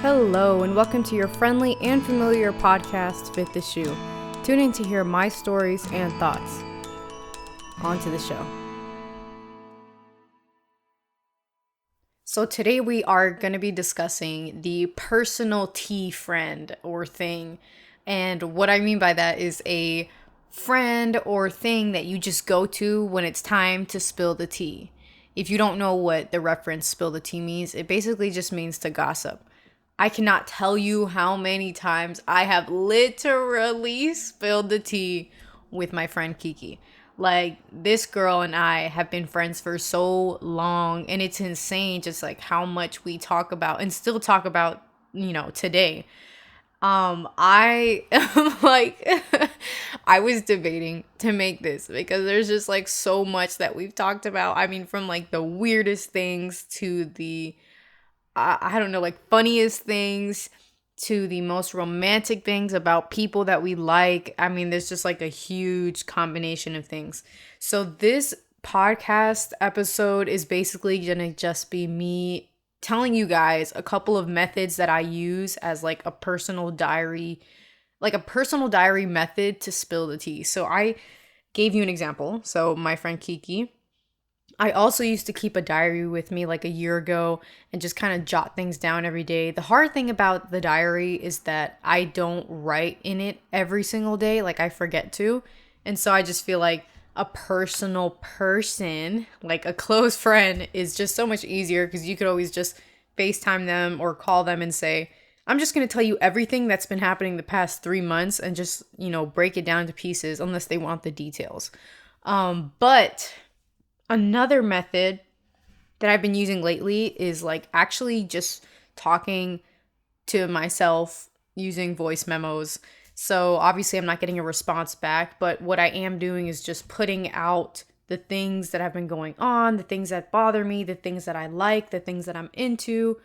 Hello, and welcome to your friendly and familiar podcast, Fit the Shoe. Tune in to hear my stories and thoughts. On to the show. So today we are going to be discussing the personal tea friend or thing. And what I mean by that is a friend or thing that you just go to when it's time to spill the tea. If you don't know what the reference spill the tea means, it basically just means to gossip. I cannot tell you how many times I have literally spilled the tea with my friend Kiki. Like, this girl and I have been friends for so long, and it's insane just like how much we talk about and still talk about, today. I am like, I was debating to make this because there's just like so much that we've talked about. I mean, from like the weirdest things to the I don't know, like funniest things to the most romantic things about people that we like. I mean, there's just like a huge combination of things. So this podcast episode is basically gonna just be me telling you guys a couple of methods that I use as like a personal diary method to spill the tea. So I gave you an example. So my friend Kiki, I also used to keep a diary with me like a year ago and just kind of jot things down every day. The hard thing about the diary is that I don't write in it every single day. Like, I forget to. And so I just feel like a personal person, like a close friend, is just so much easier because you could always just FaceTime them or call them and say, I'm just going to tell you everything that's been happening the past 3 months and just, break it down to pieces unless they want the details. But another method that I've been using lately is like actually just talking to myself using voice memos. So obviously I'm not getting a response back, but what I am doing is just putting out the things that have been going on, the things that bother me, the things that I like, the things that I'm into,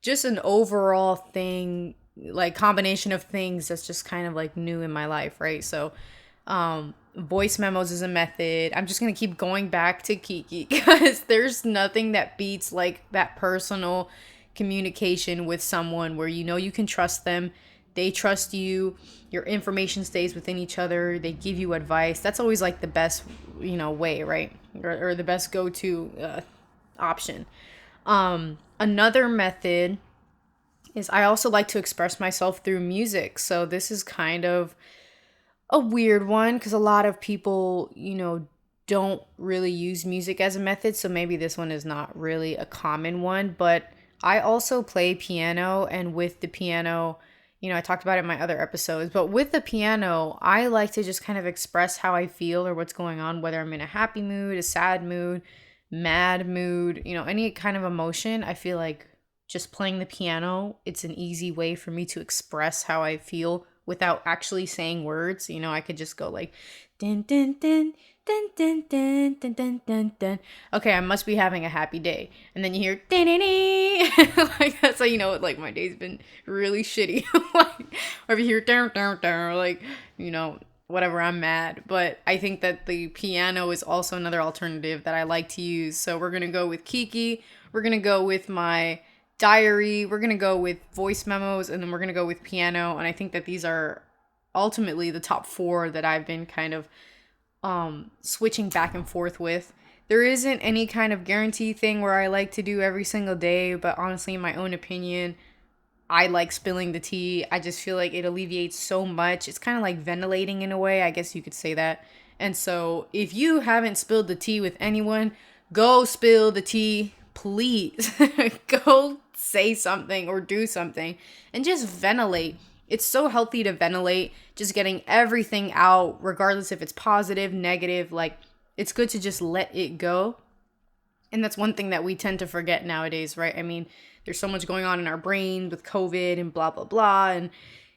just an overall thing, like combination of things that's just kind of like new in my life, right? So voice memos is a method. I'm just going to keep going back to Kiki because there's nothing that beats like that personal communication with someone where you can trust them. They trust you. Your information stays within each other. They give you advice. That's always like the best, way, right? Or the best go-to option. Another method is I also like to express myself through music. So this is kind of a weird one because a lot of people, don't really use music as a method. So maybe this one is not really a common one, but I also play piano, and with the piano, I talked about it in my other episodes, but with the piano, I like to just kind of express how I feel or what's going on, whether I'm in a happy mood, a sad mood, mad mood, any kind of emotion. I feel like just playing the piano, it's an easy way for me to express how I feel without actually saying words. I could just go like, dun, dun, dun, dun, dun, dun, dun, dun, dun, dun. Okay, I must be having a happy day. And then you hear, dun, dun, dun. Like, that's how you know, like, my day's been really shitty. Like, or if you hear, dun, dun, dun, like, whatever, I'm mad. But I think that the piano is also another alternative that I like to use. So we're going to go with Kiki. We're going to go with my diary, we're going to go with voice memos, and then we're going to go with piano. And I think that these are ultimately the top 4 that I've been kind of switching back and forth with. There isn't any kind of guarantee thing where I like to do every single day, but honestly, in my own opinion, I like spilling the tea. I just feel like it alleviates so much. It's kind of like ventilating in a way, I guess you could say that. And so if you haven't spilled the tea with anyone, go spill the tea. Please go say something or do something and just ventilate. It's so healthy to ventilate, just getting everything out, regardless if it's positive, negative. Like, it's good to just let it go. And that's one thing that we tend to forget nowadays, right? I mean, there's so much going on in our brain with COVID and blah, blah, blah. And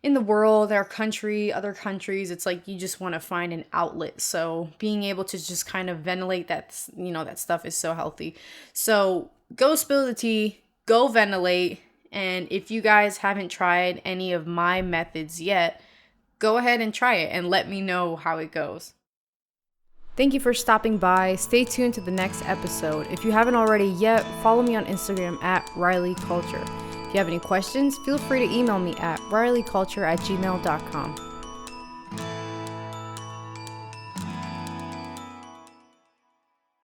in the world, our country, other countries, it's like you just want to find an outlet. So being able to just kind of ventilate that stuff is so healthy. So go spill the tea, go ventilate. And if you guys haven't tried any of my methods yet, go ahead and try it and let me know how it goes. Thank you for stopping by. Stay tuned to the next episode. If you haven't already yet, follow me on Instagram at Riley Culture. If you have any questions, feel free to email me at rileyculture@gmail.com.